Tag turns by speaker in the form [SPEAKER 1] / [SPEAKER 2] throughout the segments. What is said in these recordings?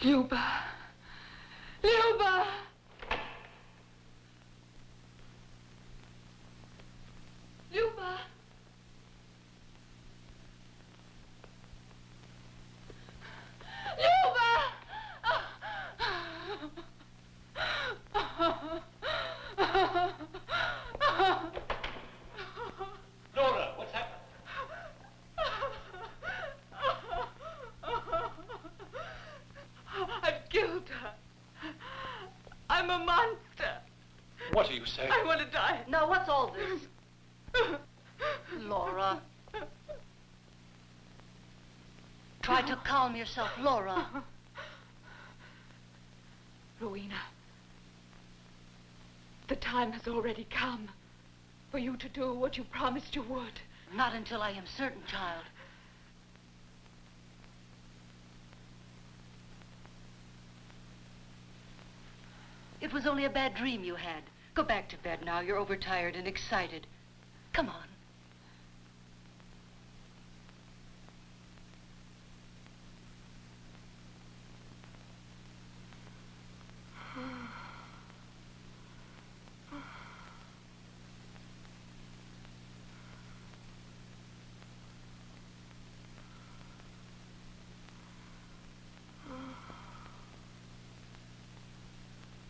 [SPEAKER 1] Luba. Luba! Luba! Luba!
[SPEAKER 2] Laura, what's happened?
[SPEAKER 1] I've killed her. I'm a monster.
[SPEAKER 2] What are you saying?
[SPEAKER 1] I want to die.
[SPEAKER 3] Now, what's all this? Laura. Try to calm yourself, Laura.
[SPEAKER 1] Rowena, the time has already come for you to do what you promised you would.
[SPEAKER 3] Not until I am certain, child. It was only a bad dream you had. Go back to bed now. You're overtired and excited. Come on.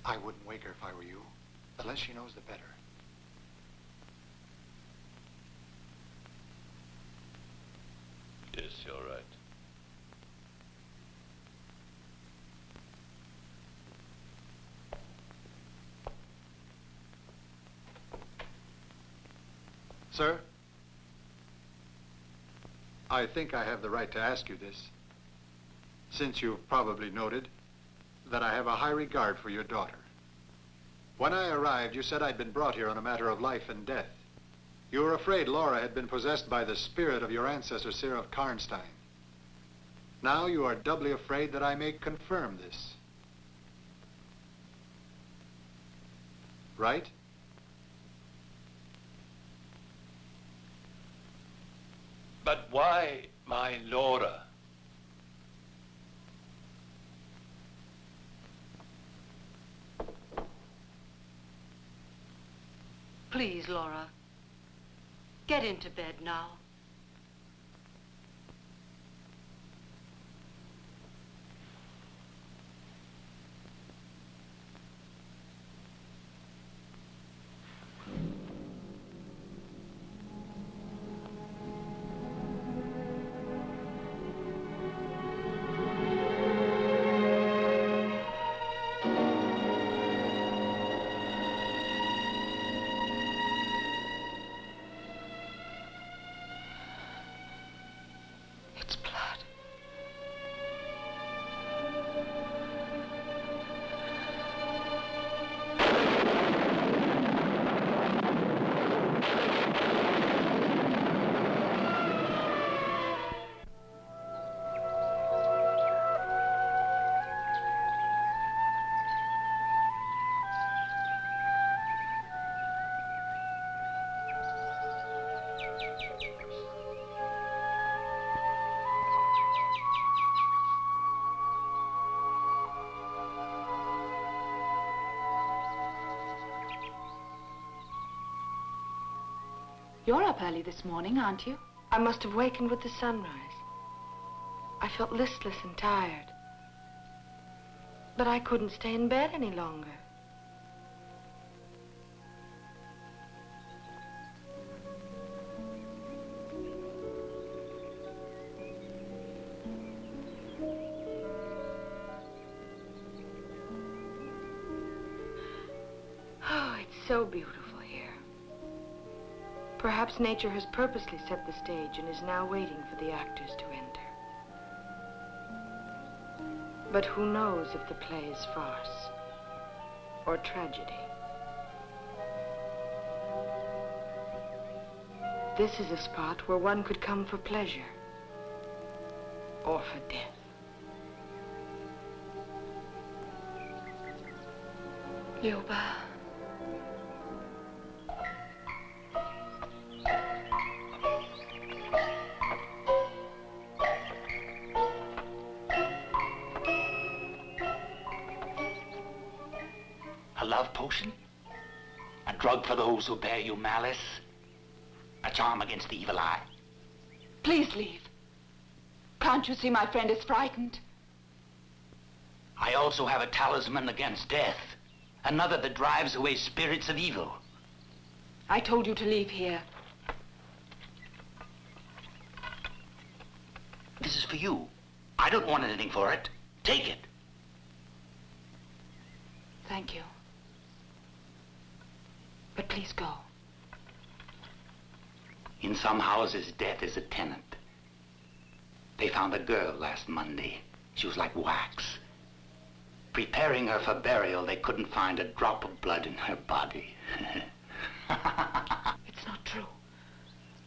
[SPEAKER 4] I wouldn't wake her if I were you. The less she knows, the better.
[SPEAKER 2] Yes, you're right.
[SPEAKER 4] Sir? I think I have the right to ask you this, since you've probably noted that I have a high regard for your daughter. When I arrived, you said I'd been brought here on a matter of life and death. You were afraid Laura had been possessed by the spirit of your ancestor, Sir of Karnstein. Now you are doubly afraid that I may confirm this. Right?
[SPEAKER 2] But why my Laura?
[SPEAKER 3] Please, Laura. Get into bed now.
[SPEAKER 1] You're up early this morning, aren't you?
[SPEAKER 5] I must have wakened with the sunrise. I felt listless and tired. But I couldn't stay in bed any longer. Oh, it's so beautiful. Perhaps nature has purposely set the stage and is now waiting for the actors to enter. But who knows if the play is farce or tragedy? This is a spot where one could come for pleasure or for death.
[SPEAKER 1] Luba.
[SPEAKER 6] love potion? A drug for those who bear you malice? A charm against the evil eye?
[SPEAKER 1] Please leave. Can't you see my friend is frightened?
[SPEAKER 6] I also have a talisman against death. Another that drives away spirits of evil.
[SPEAKER 1] I told you to leave here.
[SPEAKER 6] This is for you. I don't want anything for it. Take it.
[SPEAKER 1] Thank you. But please go.
[SPEAKER 6] In some houses, death is a tenant. They found a girl last Monday. She was like wax. Preparing her for burial, they couldn't find a drop of blood in her body.
[SPEAKER 1] It's not true.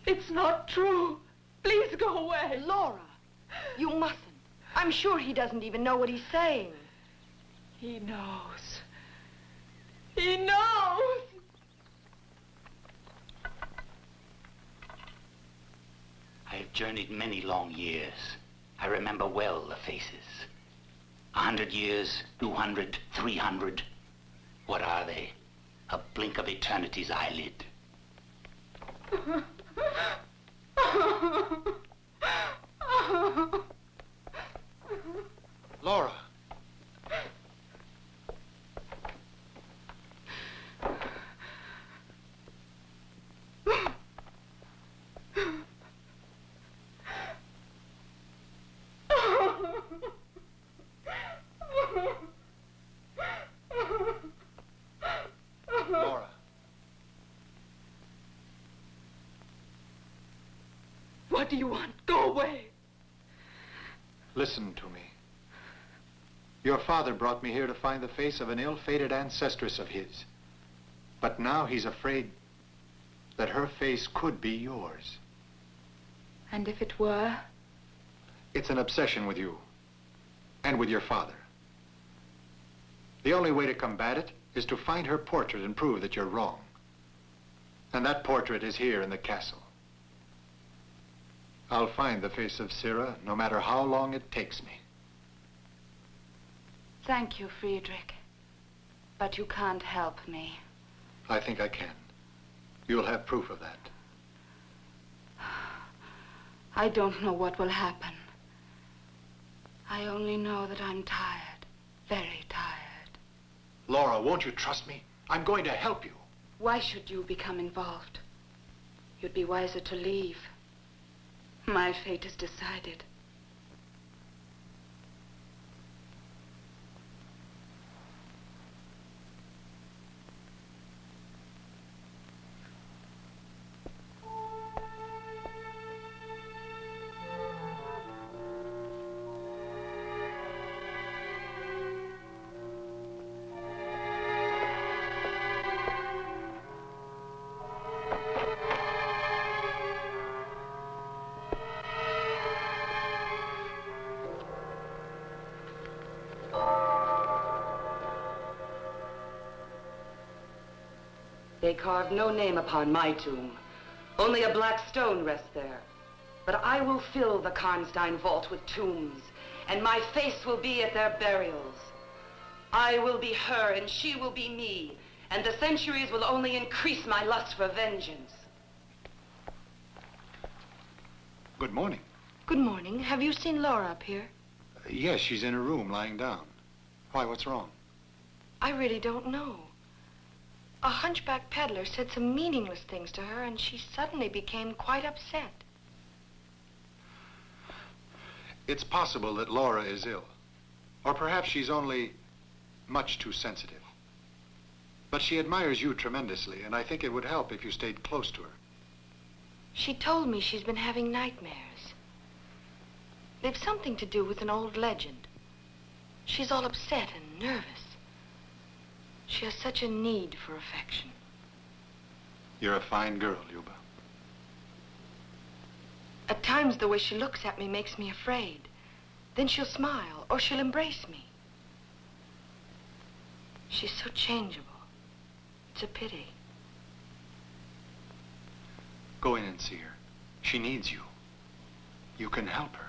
[SPEAKER 1] It's not true. Please go away.
[SPEAKER 5] Laura, you mustn't. I'm sure he doesn't even know what he's saying.
[SPEAKER 1] He knows. He knows.
[SPEAKER 6] I have journeyed many long years. I remember well the faces. 100 years, 200, 300. What are they? A blink of eternity's eyelid.
[SPEAKER 4] Laura. Laura.
[SPEAKER 1] What do you want? Go away.
[SPEAKER 4] Listen to me. Your father brought me here to find the face of an ill-fated ancestress of his. But now he's afraid that her face could be yours.
[SPEAKER 1] And if it were?
[SPEAKER 4] It's an obsession with you and with your father. The only way to combat it is to find her portrait and prove that you're wrong. And that portrait is here in the castle. I'll find the face of Sira, no matter how long it takes me.
[SPEAKER 1] Thank you, Friedrich. But you can't help me.
[SPEAKER 4] I think I can. You'll have proof of that.
[SPEAKER 1] I don't know what will happen. I only know that I'm tired. Very tired.
[SPEAKER 4] Laura, won't you trust me? I'm going to help you.
[SPEAKER 1] Why should you become involved? You'd be wiser to leave. My fate is decided.
[SPEAKER 3] They carved no name upon my tomb. Only a black stone rests there. But I will fill the Karnstein vault with tombs, and my face will be at their burials. I will be her, and she will be me, and the centuries will only increase my lust for vengeance.
[SPEAKER 4] Good morning.
[SPEAKER 5] Good morning. Have you seen Laura up here?
[SPEAKER 4] Yes, she's in her room, lying down. Why, what's wrong?
[SPEAKER 5] I really don't know. A hunchback peddler said some meaningless things to her, and she suddenly became quite upset.
[SPEAKER 4] It's possible that Laura is ill. Or perhaps she's only much too sensitive. But she admires you tremendously, and I think it would help if you stayed close to her.
[SPEAKER 5] She told me she's been having nightmares. They've something to do with an old legend. She's all upset and nervous. She has such a need for affection.
[SPEAKER 4] You're a fine girl, Luba.
[SPEAKER 5] At times, the way she looks at me makes me afraid. Then she'll smile, or she'll embrace me. She's so changeable. It's a pity.
[SPEAKER 4] Go in and see her. She needs you. You can help her.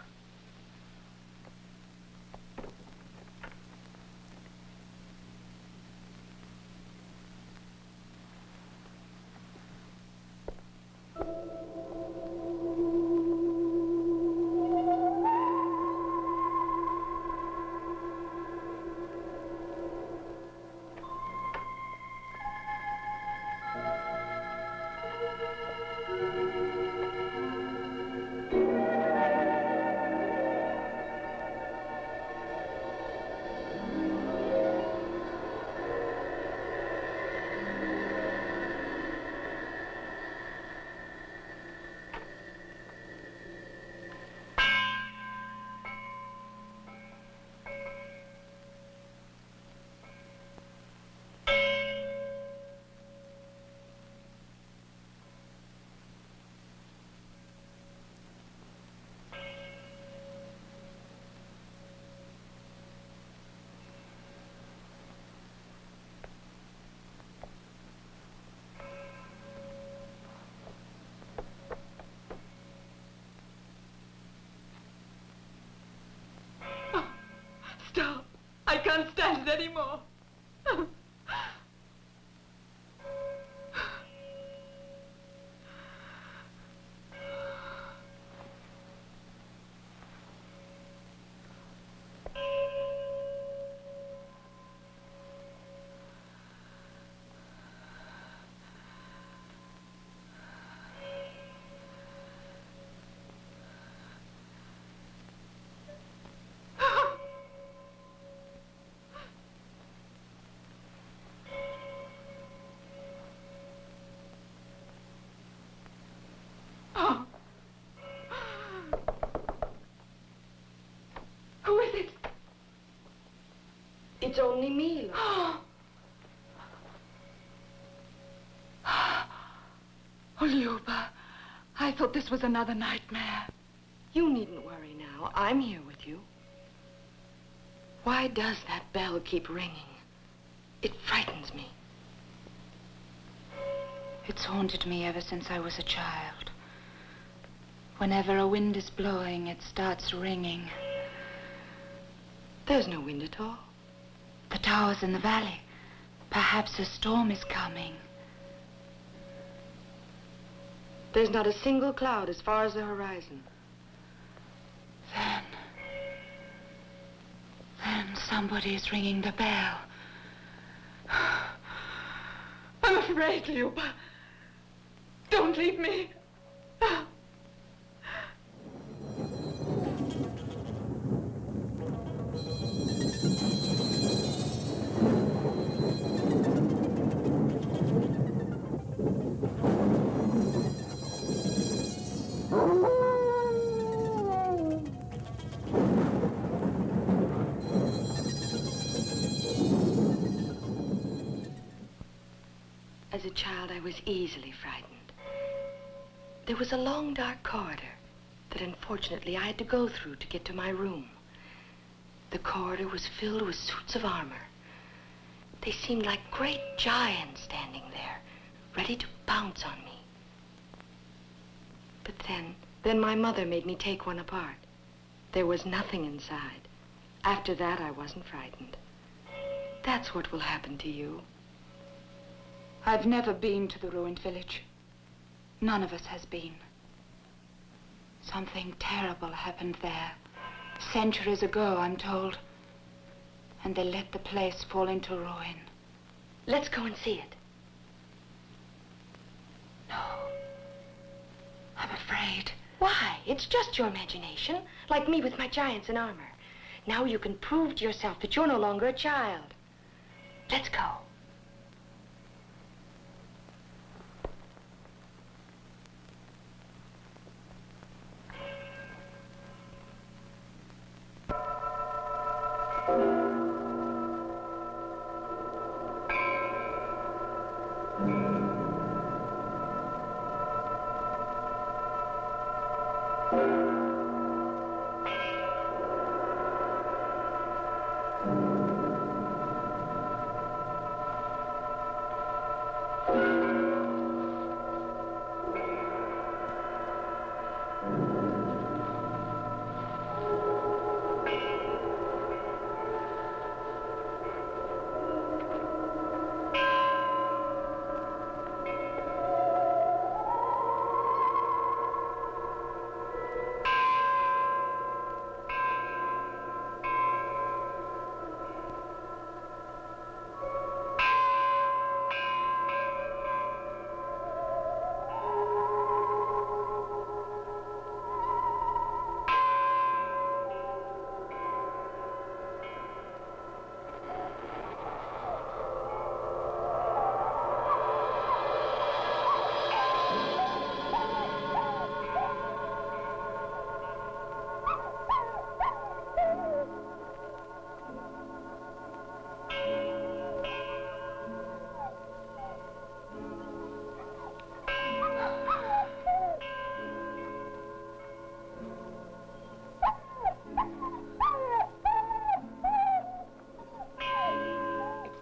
[SPEAKER 1] Stop. I can't stand it anymore. Who is it?
[SPEAKER 3] It's only me, Lord.
[SPEAKER 1] Oh, Luba, I thought this was another nightmare.
[SPEAKER 3] You needn't worry now. I'm here with you. Why does that bell keep ringing? It frightens me.
[SPEAKER 1] It's haunted me ever since I was a child. Whenever a wind is blowing, it starts ringing.
[SPEAKER 3] There's no wind at all.
[SPEAKER 1] The tower's in the valley. Perhaps a storm is coming.
[SPEAKER 3] There's not a single cloud as far as the horizon.
[SPEAKER 1] Then somebody is ringing the bell. I'm afraid, Luba. Don't leave me.
[SPEAKER 3] As a child, I was easily frightened. There was a long, dark corridor that unfortunately I had to go through to get to my room. The corridor was filled with suits of armor. They seemed like great giants standing there, ready to pounce on me. But then my mother made me take one apart. There was nothing inside. After that, I wasn't frightened. That's what will happen to you.
[SPEAKER 1] I've never been to the ruined village. None of us has been. Something terrible happened there. Centuries ago, I'm told. And they let the place fall into ruin.
[SPEAKER 3] Let's go and see it.
[SPEAKER 1] No. I'm afraid.
[SPEAKER 3] Why? It's just your imagination, like me with my giants in armor. Now you can prove to yourself that you're no longer a child. Let's go.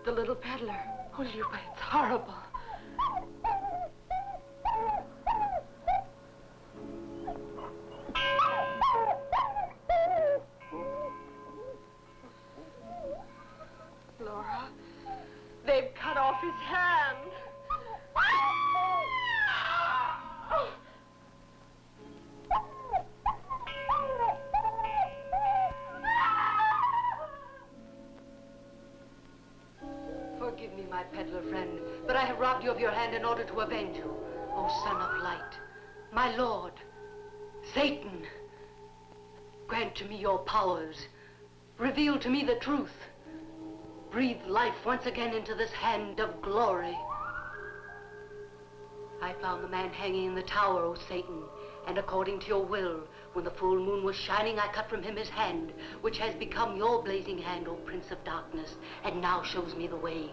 [SPEAKER 3] The little peddler.
[SPEAKER 1] Oh, Luba, it's horrible.
[SPEAKER 5] Laura. They've cut off his hand.
[SPEAKER 3] Forgive me, my peddler friend, but I have robbed you of your hand in order to avenge you. O son of light, my lord, Satan, grant to me your powers. Reveal to me the truth. Breathe life once again into this hand of glory. I found the man hanging in the tower, O Satan, and according to your will, when the full moon was shining, I cut from him his hand, which has become your blazing hand, O Prince of Darkness, and now shows me the way.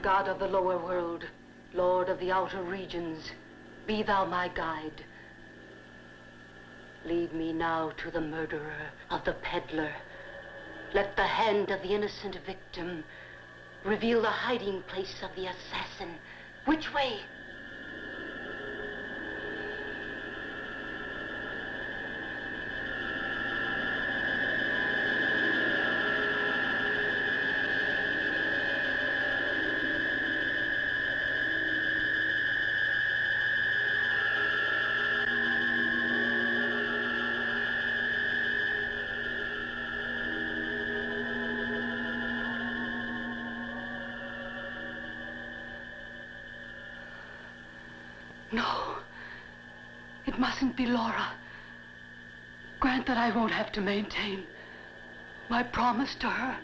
[SPEAKER 3] God of the lower world, Lord of the outer regions, be thou my guide. Lead me now to the murderer of the peddler. Let the hand of the innocent victim reveal the hiding place of the assassin. Which way? No, it mustn't be Laura. Grant that I won't have to maintain my promise to her.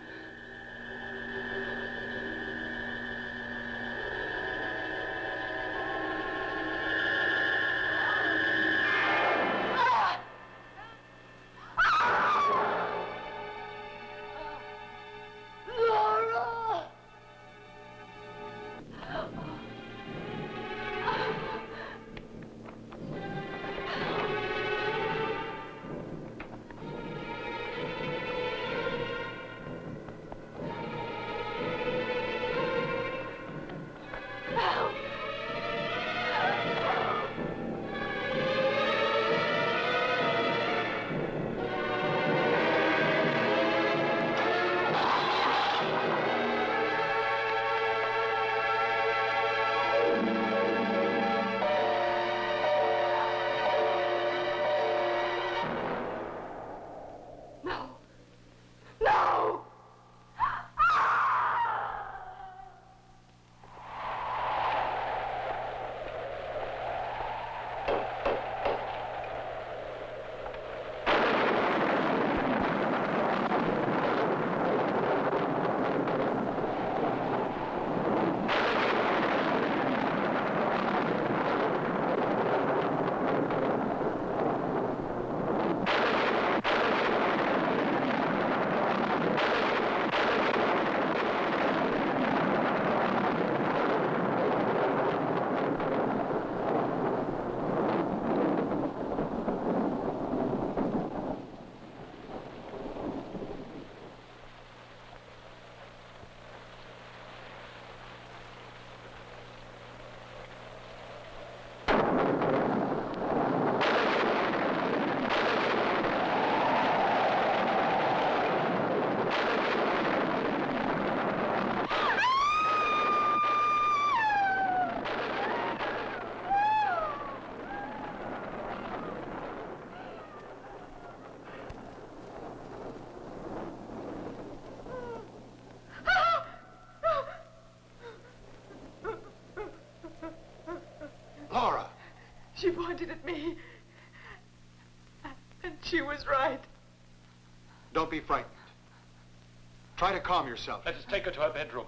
[SPEAKER 7] pointed at me. And she was right.
[SPEAKER 4] Don't be frightened. Try to calm yourself.
[SPEAKER 2] Let us take her to her bedroom.